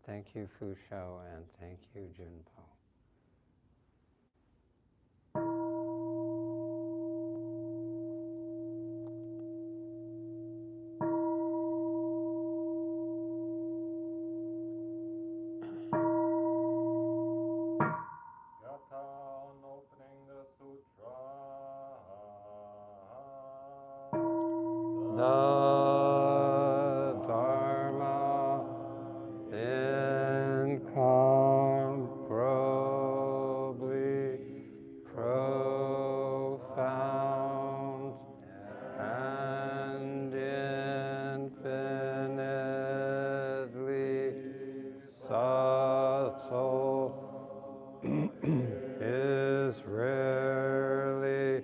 Thank you, Fusho, and thank you, Junpo. The dharma incomparably profound and infinitely subtle is rarely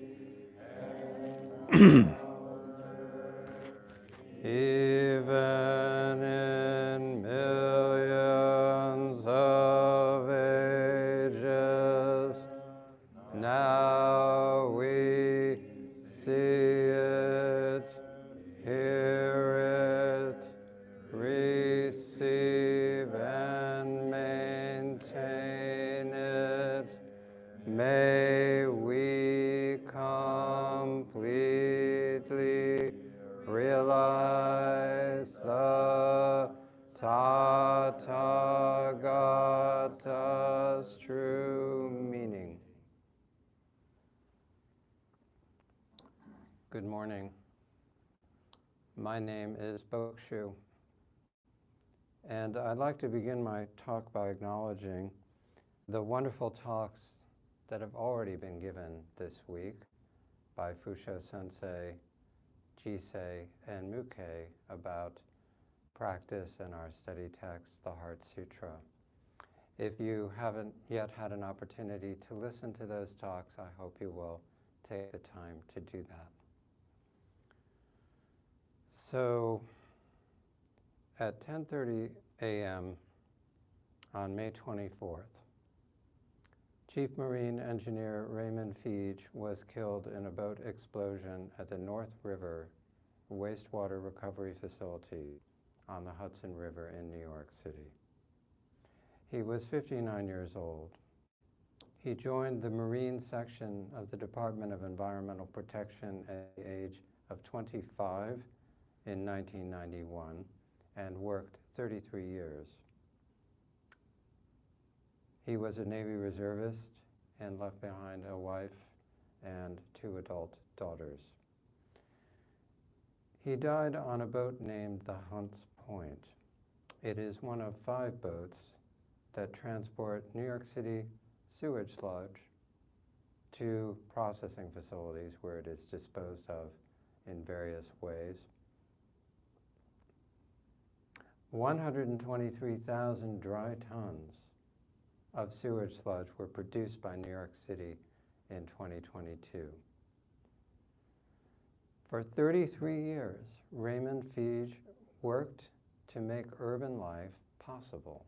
even in millions of ages. Now we see it, hear it, receive and maintain it. May we completely realize the Tathagata's true meaning. Good morning. My name is Bokushu, and I'd like to begin my talk by acknowledging the wonderful talks that have already been given this week by Bokushu Sensei, Jisei, and Muke about practice and our study text, the Heart Sutra. If you haven't yet had an opportunity to listen to those talks, I hope you will take the time to do that. So, at 10:30 a.m. on May 24th, Chief Marine Engineer Raymond Feege was killed in a boat explosion at the North River Wastewater Recovery Facility on the Hudson River in New York City. He was 59 years old. He joined the Marine section of the Department of Environmental Protection at the age of 25 in 1991 and worked 33 years. He was a Navy reservist and left behind a wife and 2 adult daughters. He died on a boat named the Hunts Point. It is one of 5 boats that transport New York City sewage sludge to processing facilities where it is disposed of in various ways. 123,000 dry tons of sewage sludge were produced by New York City in 2022. For 33 years, Raymond Feege worked to make urban life possible.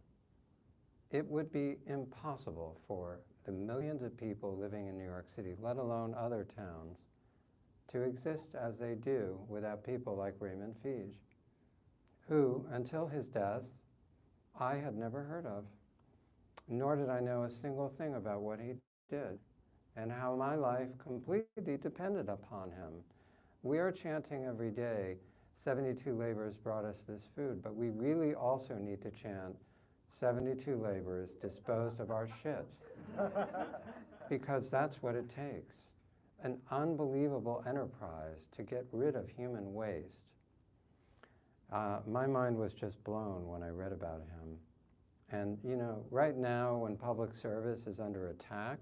It would be impossible for the millions of people living in New York City, let alone other towns, to exist as they do without people like Raymond Feege, who, until his death, I had never heard of, nor did I know a single thing about what he did and how my life completely depended upon him. We are chanting every day, 72 laborers brought us this food, but we really also need to chant, 72 laborers disposed of our shit, because that's what it takes. An unbelievable enterprise to get rid of human waste. My mind was just blown when I read about him. And you know, right now when public service is under attack,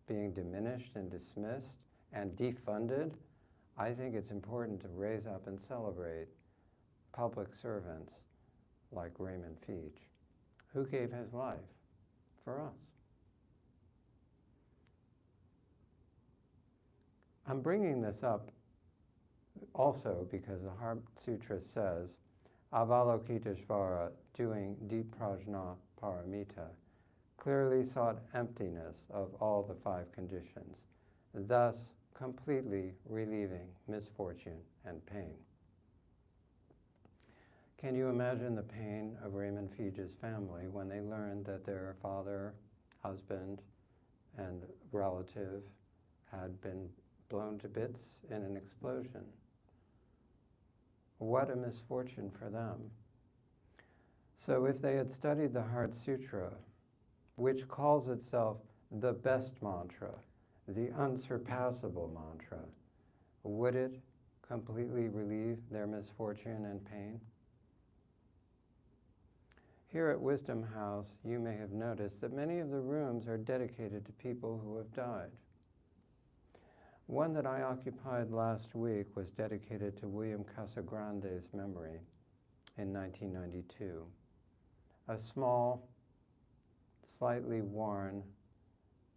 being diminished and dismissed and defunded, I think it's important to raise up and celebrate public servants like Raymond Feege, who gave his life for us. I'm bringing this up also because the Heart Sutra says, Avalokiteshvara, doing deep prajna paramita, clearly sought emptiness of all the 5 conditions, thus completely relieving misfortune and pain. Can you imagine the pain of Raymond Fige's family when they learned that their father, husband, and relative had been blown to bits in an explosion? What a misfortune for them. So if they had studied the Heart Sutra, which calls itself the best mantra, the unsurpassable mantra, would it completely relieve their misfortune and pain? Here at Wisdom House, you may have noticed that many of the rooms are dedicated to people who have died. One that I occupied last week was dedicated to William Casagrande's memory in 1992. A small, slightly worn,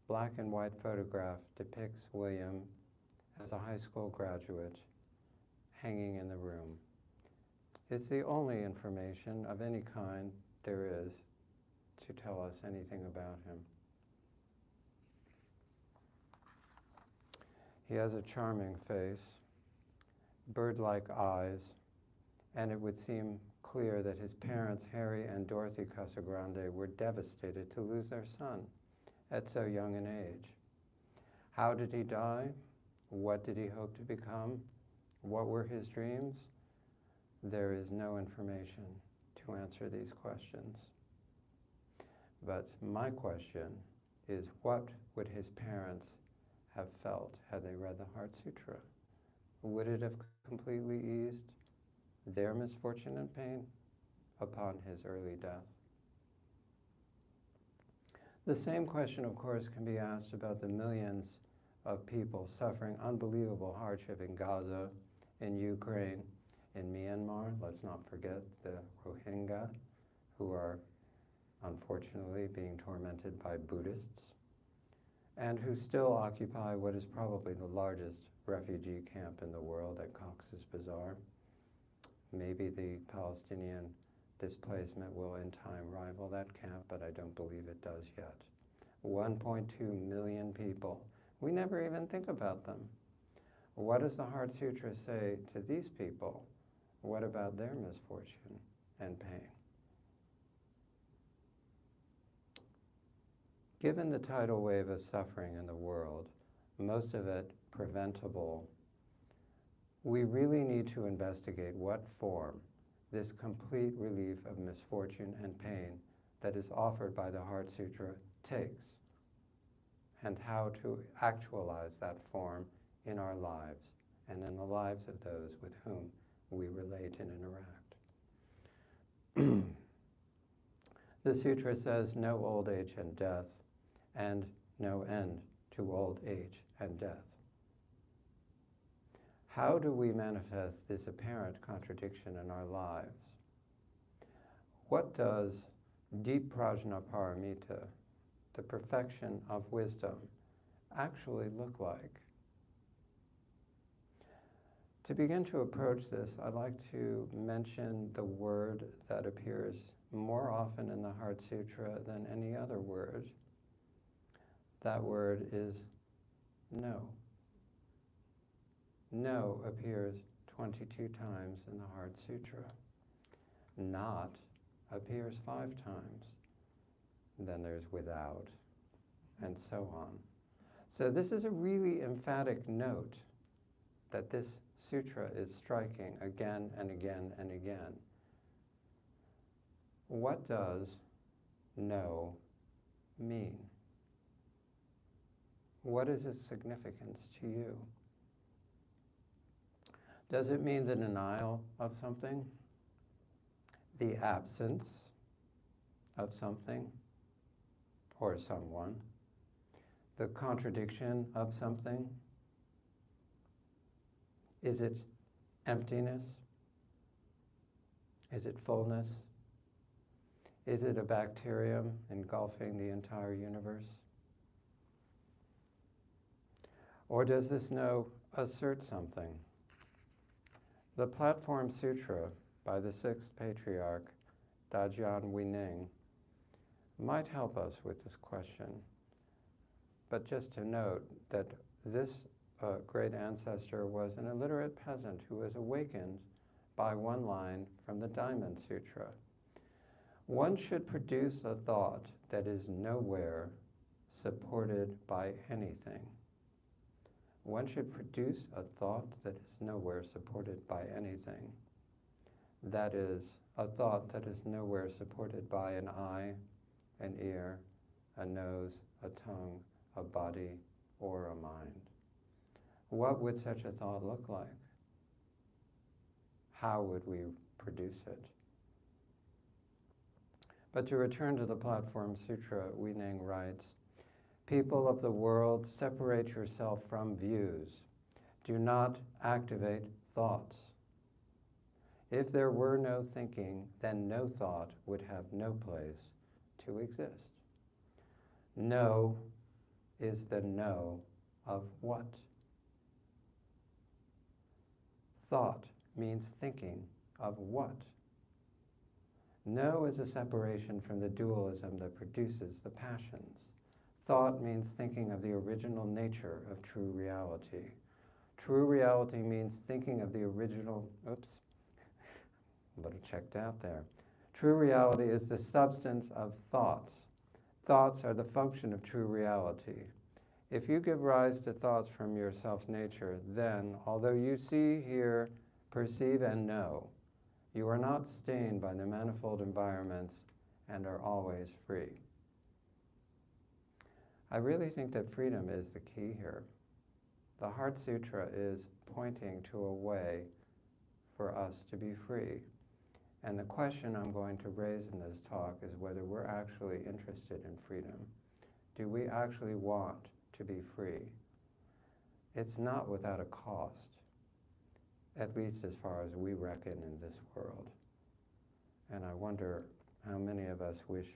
black and white photograph depicts William as a high school graduate hanging in the room. It's the only information of any kind there is to tell us anything about him. He has a charming face, bird-like eyes, and it would seem clear that his parents, Harry and Dorothy Casagrande, were devastated to lose their son at so young an age. How did he die? What did he hope to become? What were his dreams? There is no information to answer these questions. But my question is, what would his parents have felt had they read the Heart Sutra? Would it have completely eased their misfortune and pain upon his early death? The same question, of course, can be asked about the millions of people suffering unbelievable hardship in Gaza, in Ukraine, in Myanmar. Let's not forget the Rohingya, who are unfortunately being tormented by Buddhists, and who still occupy what is probably the largest refugee camp in the world at Cox's Bazar. Maybe the Palestinian displacement will in time rival that camp, but I don't believe it does yet. 1.2 million people. We never even think about them. What does the Heart Sutra say to these people? What about their misfortune and pain? Given the tidal wave of suffering in the world, most of it preventable, we really need to investigate what form this complete relief of misfortune and pain that is offered by the Heart Sutra takes, and how to actualize that form in our lives and in the lives of those with whom we relate and interact. The sutra says no old age and death, and no end to old age and death. How do we manifest this apparent contradiction in our lives? What does deep prajna paramita, the perfection of wisdom, actually look like? To begin to approach this, I'd like to mention the word that appears more often in the Heart Sutra than any other word. That word is no. No appears 22 times in the Heart Sutra. Not appears 5 times. Then there's without, and so on. So this is a really emphatic note that this sutra is striking again and again and again. What does no mean? What is its significance to you? Does it mean the denial of something? The absence of something or someone? The contradiction of something? Is it emptiness? Is it fullness? Is it a bacterium engulfing the entire universe? Or does this no assert something? The Platform Sutra by the 6th Patriarch, Dajian Huining, might help us with this question. But just to note that this great ancestor was an illiterate peasant who was awakened by one line from the Diamond Sutra. One should produce a thought that is nowhere supported by anything. One should produce a thought that is nowhere supported by anything. That is, a thought that is nowhere supported by an eye, an ear, a nose, a tongue, a body, or a mind. What would such a thought look like? How would we produce it? But to return to the Platform Sutra, Huineng writes, "People of the world, separate yourself from views. Do not activate thoughts. If there were no thinking, then no thought would have no place to exist." No is the no of what? Thought means thinking of what? No is a separation from the dualism that produces the passions. Thought means thinking of the original nature of true reality. True reality means thinking of the original, a little checked out there. True reality is the substance of thoughts. Thoughts are the function of true reality. If you give rise to thoughts from your self-nature, then, although you see, hear, perceive, and know, you are not stained by the manifold environments and are always free. I really think that freedom is the key here. The Heart Sutra is pointing to a way for us to be free. And the question I'm going to raise in this talk is whether we're actually interested in freedom. Do we actually want to be free? It's not without a cost, at least as far as we reckon in this world. And I wonder how many of us wish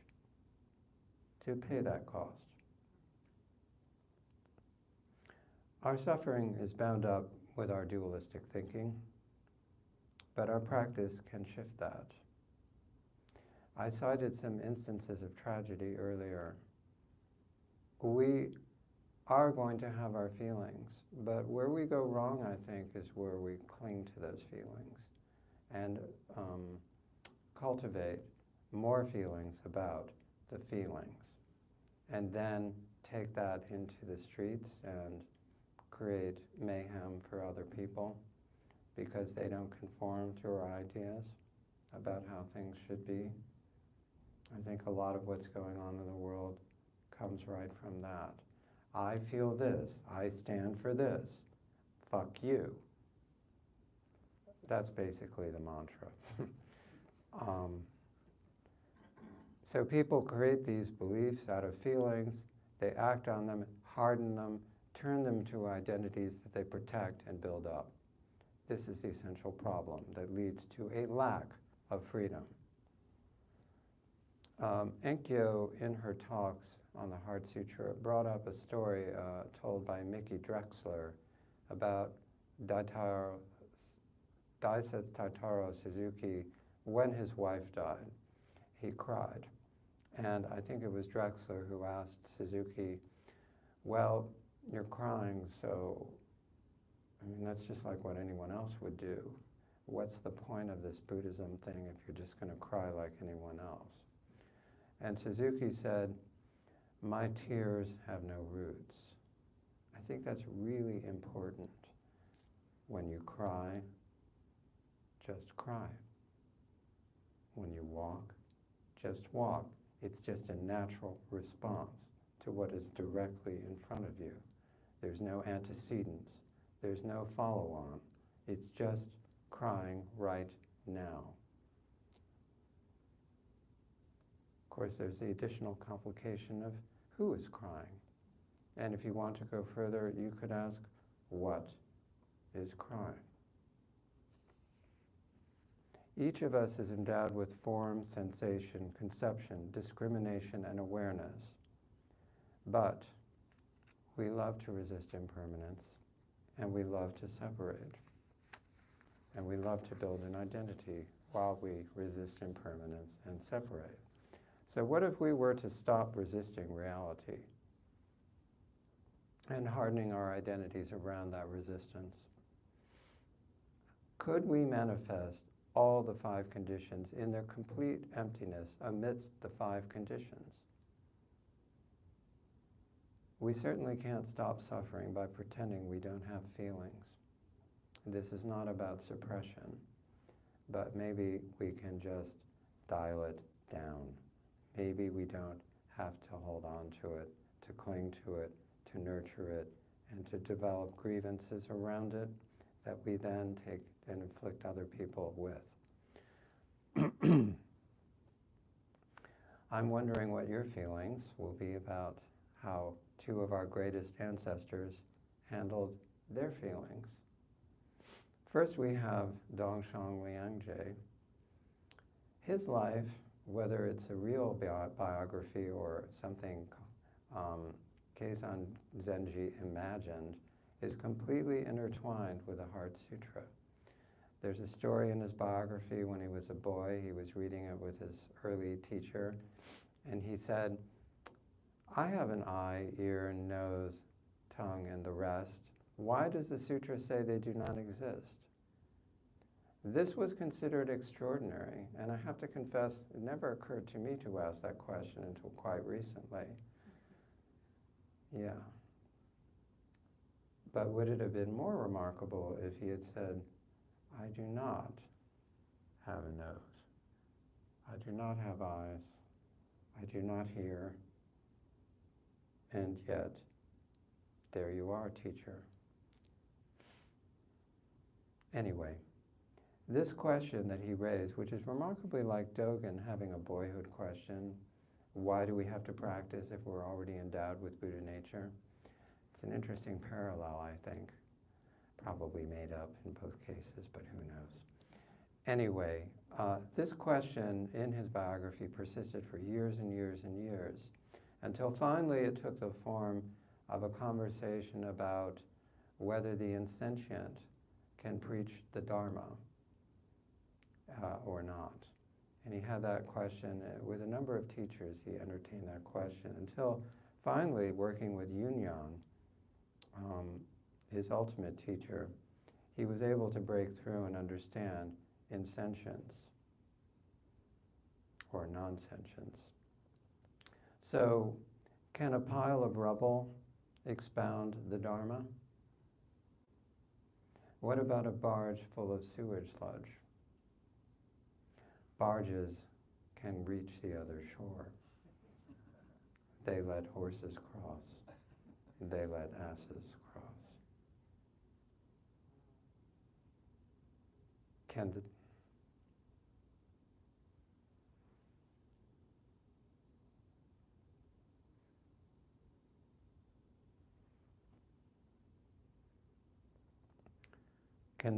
to pay that cost. Our suffering is bound up with our dualistic thinking, but our practice can shift that. I cited some instances of tragedy earlier. We are going to have our feelings, but where we go wrong, I think, is where we cling to those feelings and cultivate more feelings about the feelings, and then take that into the streets and create mayhem for other people because they don't conform to our ideas about how things should be. I think a lot of what's going on in the world comes right from that. I feel this, I stand for this, fuck you. That's basically the mantra. So people create these beliefs out of feelings, they act on them, harden them, turn them to identities that they protect and build up. This is the essential problem that leads to a lack of freedom. Enkyo, in her talks on the Heart Sutra, brought up a story told by Mickey Drexler about Daisetsu Taitaro Suzuki. When his wife died, he cried. And I think it was Drexler who asked Suzuki, well, you're crying, so, I mean, that's just like what anyone else would do. What's the point of this Buddhism thing if you're just going to cry like anyone else? And Suzuki said, my tears have no roots. I think that's really important. When you cry, just cry. When you walk, just walk. It's just a natural response to what is directly in front of you. There's no antecedents. There's no follow-on. It's just crying right now. Of course, there's the additional complication of who is crying. And if you want to go further, you could ask, what is crying? Each of us is endowed with form, sensation, conception, discrimination, and awareness. But we love to resist impermanence, and we love to separate. And we love to build an identity while we resist impermanence and separate. So what if we were to stop resisting reality and hardening our identities around that resistance? Could we manifest all the five conditions in their complete emptiness amidst the five conditions. We certainly can't stop suffering by pretending we don't have feelings. This is not about suppression, but maybe we can just dial it down. Maybe we don't have to hold on to it, to cling to it, to nurture it, and to develop grievances around it that we then take and inflict other people with. I'm wondering what your feelings will be about how two of our greatest ancestors handled their feelings. First we have Dongshan Liangje. His life, whether it's a real biography or something Keizan Zenji imagined, is completely intertwined with the Heart Sutra. There's a story in his biography when he was a boy. He was reading it with his early teacher, and he said, I have an eye, ear, nose, tongue, and the rest. Why does the sutra say they do not exist? This was considered extraordinary, and I have to confess, it never occurred to me to ask that question until quite recently. Yeah. But would it have been more remarkable if he had said, I do not have a nose. I do not have eyes. I do not hear. And yet, there you are, teacher. Anyway, this question that he raised, which is remarkably like Dogen having a boyhood question, why do we have to practice if we're already endowed with Buddha nature? It's an interesting parallel, I think. Probably made up in both cases, but who knows. Anyway, this question in his biography persisted for years and years and years, until finally it took the form of a conversation about whether the insentient can preach the dharma or not. And he had that question with a number of teachers. He entertained that question until finally, working with Yunyan, his ultimate teacher, he was able to break through and understand insentience or non-sentience. So, can a pile of rubble expound the Dharma? What about a barge full of sewage sludge? Barges can reach the other shore. They let horses cross. They let asses cross. Can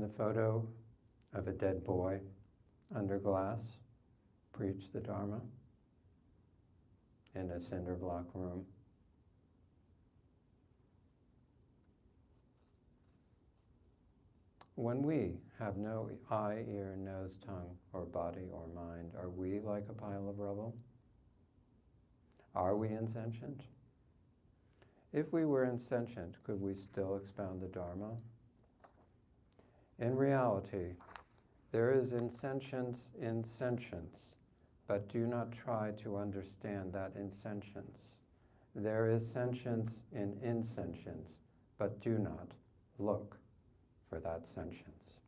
the photo of a dead boy under glass preach the Dharma in a cinder block room? When we have no eye, ear, nose, tongue, or body or mind, are we like a pile of rubble? Are we insentient? If we were insentient, could we still expound the Dharma? In reality, there is insentience in sentience, but do not try to understand that insentience. There is sentience in insentience, but do not look for that sentience.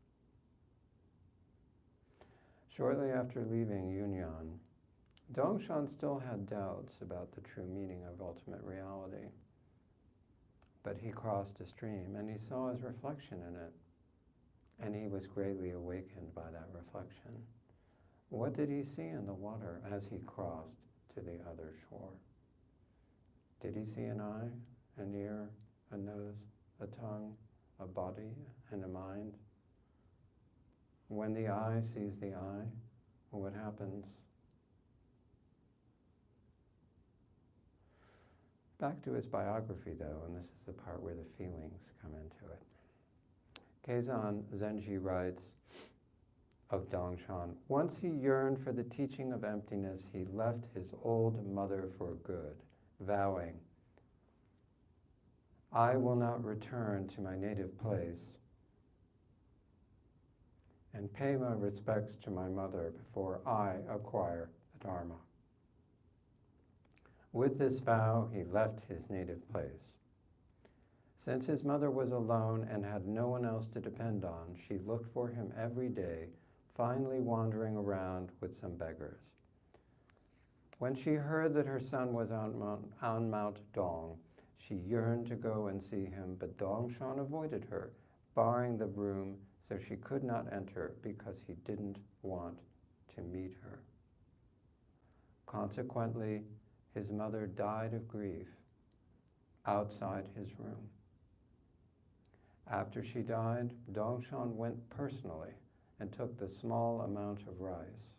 Shortly after leaving Yunyan, Dongshan still had doubts about the true meaning of ultimate reality. But he crossed a stream and he saw his reflection in it, and he was greatly awakened by that reflection. What did he see in the water as he crossed to the other shore? Did he see an eye, an ear, a nose, a tongue, a body, and a mind? When the eye sees the eye, what happens? Back to his biography, though, and this is the part where the feelings come into it. Keizan Zenji writes of Dongshan, once he yearned for the teaching of emptiness, he left his old mother for good, vowing, I will not return to my native place and pay my respects to my mother before I acquire the dharma. With this vow, he left his native place. Since his mother was alone and had no one else to depend on, she looked for him every day, finally wandering around with some beggars. When she heard that her son was on Mount Dong, she yearned to go and see him, but Dongshan avoided her, barring the room so she could not enter because he didn't want to meet her. Consequently, his mother died of grief outside his room. After she died, Dongshan went personally and took the small amount of rice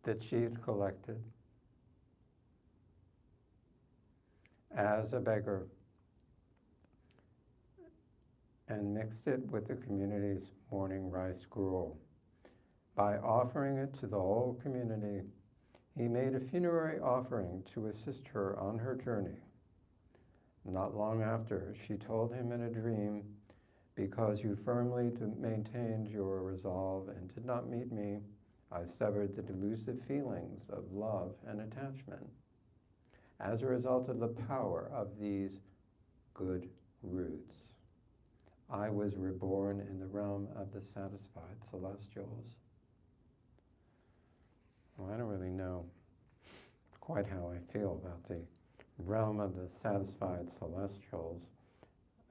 that she had collected as a beggar and mixed it with the community's morning rice gruel. By offering it to the whole community, he made a funerary offering to assist her on her journey. Not long after, she told him in a dream, "Because you firmly maintained your resolve and did not meet me, I severed the delusive feelings of love and attachment. As a result of the power of these good roots, I was reborn in the realm of the satisfied celestials." Well, I don't really know quite how I feel about the realm of the satisfied celestials.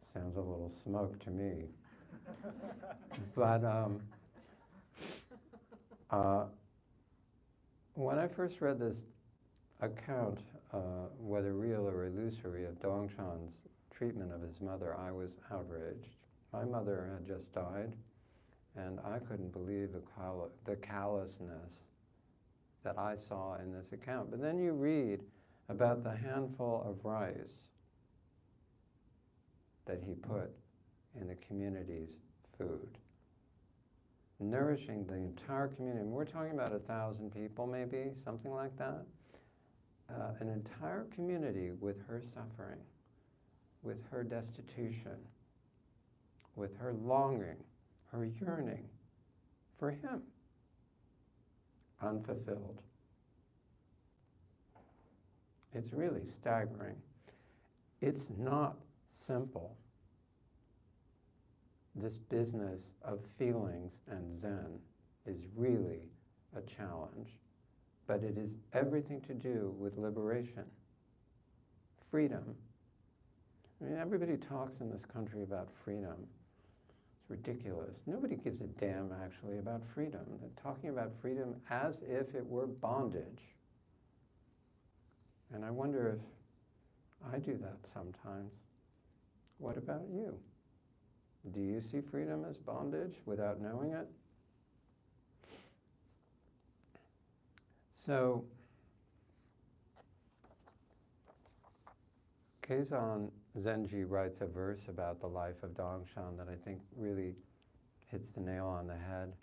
Sounds a little smug to me. But when I first read this account, whether real or illusory, of Dongshan's treatment of his mother, I was outraged. My mother had just died, and I couldn't believe the callousness that I saw in this account. But then you read about the handful of rice that he put in the community's food, nourishing the entire community. We're talking about 1,000 people, maybe, something like that. An entire community with her suffering, with her destitution, with her longing, her yearning for him, unfulfilled. It's really staggering. It's not simple. This business of feelings and Zen is really a challenge, but it is everything to do with liberation, freedom. I mean, everybody talks in this country about freedom. It's ridiculous. Nobody gives a damn, actually, about freedom. They're talking about freedom as if it were bondage. And I wonder if I do that sometimes. What about you? Do you see freedom as bondage without knowing it? So, Keizan Zenji writes a verse about the life of Dongshan that I think really hits the nail on the head.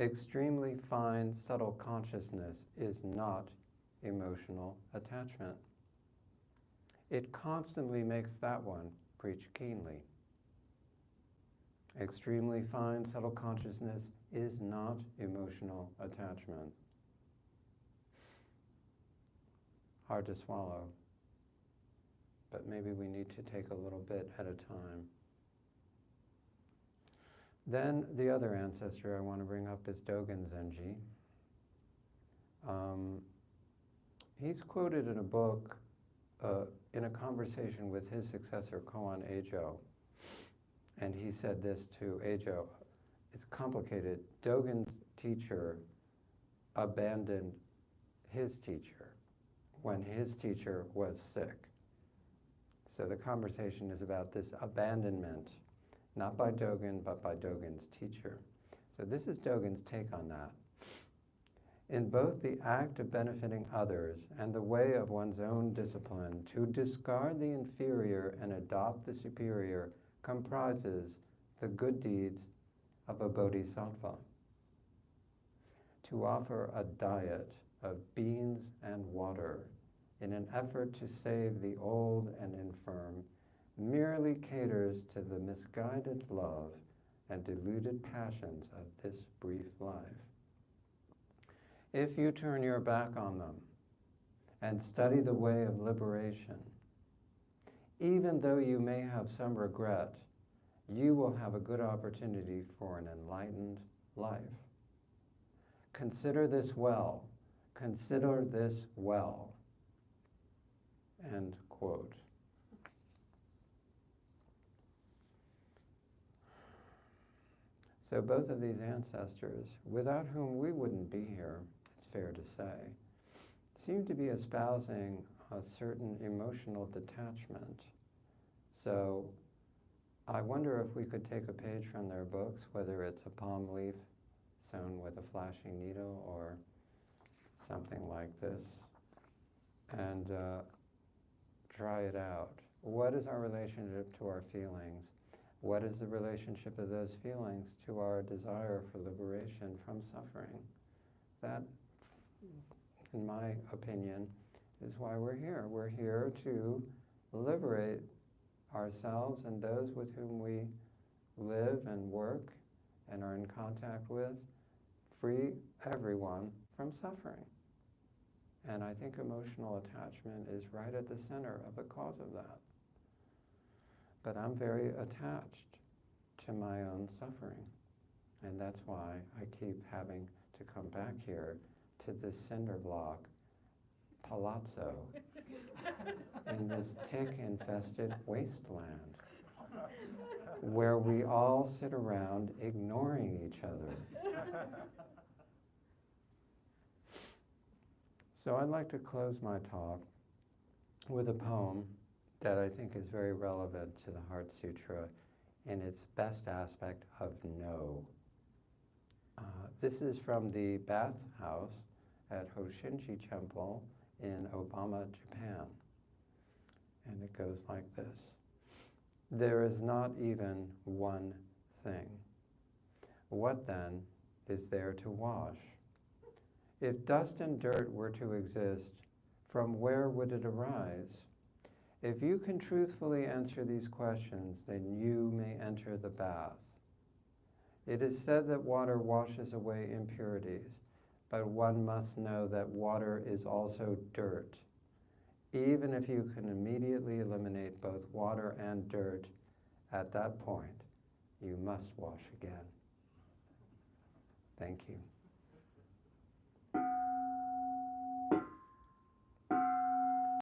Extremely fine, subtle consciousness is not emotional attachment. It constantly makes that one preach keenly. Extremely fine, subtle consciousness is not emotional attachment. Hard to swallow, but maybe we need to take a little bit at a time. Then the other ancestor I want to bring up is Dogen Zenji. He's quoted in a book, in a conversation with his successor, Koan Eijo. And he said this to Eijo: "It's complicated. Dogen's teacher abandoned his teacher when his teacher was sick." So the conversation is about this abandonment, not by Dogen, but by Dogen's teacher. So this is Dogen's take on that. In both the act of benefiting others and the way of one's own discipline, to discard the inferior and adopt the superior comprises the good deeds of a bodhisattva. To offer a diet of beans and water in an effort to save the old and infirm, merely caters to the misguided love and deluded passions of this brief life. If you turn your back on them and study the way of liberation, even though you may have some regret, you will have a good opportunity for an enlightened life. Consider this well. Consider this well. End quote. So both of these ancestors, without whom we wouldn't be here, it's fair to say, seem to be espousing a certain emotional detachment. So I wonder if we could take a page from their books, whether it's a palm leaf sewn with a flashing needle or something like this, and try it out. What is our relationship to our feelings? What is the relationship of those feelings to our desire for liberation from suffering? That, in my opinion, is why we're here. We're here to liberate ourselves and those with whom we live and work and are in contact with, free everyone from suffering. And I think emotional attachment is right at the center of the cause of that. But I'm very attached to my own suffering. And that's why I keep having to come back here to this cinder block palazzo in this tick-infested wasteland where we all sit around ignoring each other. So I'd like to close my talk with a poem that I think is very relevant to the Heart Sutra in its best aspect of no. This is from the bathhouse at Hoshinji Temple in Obama, Japan. And it goes like this. There is not even one thing. What then is there to wash? If dust and dirt were to exist, from where would it arise? If you can truthfully answer these questions, then you may enter the bath. It is said that water washes away impurities, but one must know that water is also dirt. Even if you can immediately eliminate both water and dirt, at that point, you must wash again. Thank you.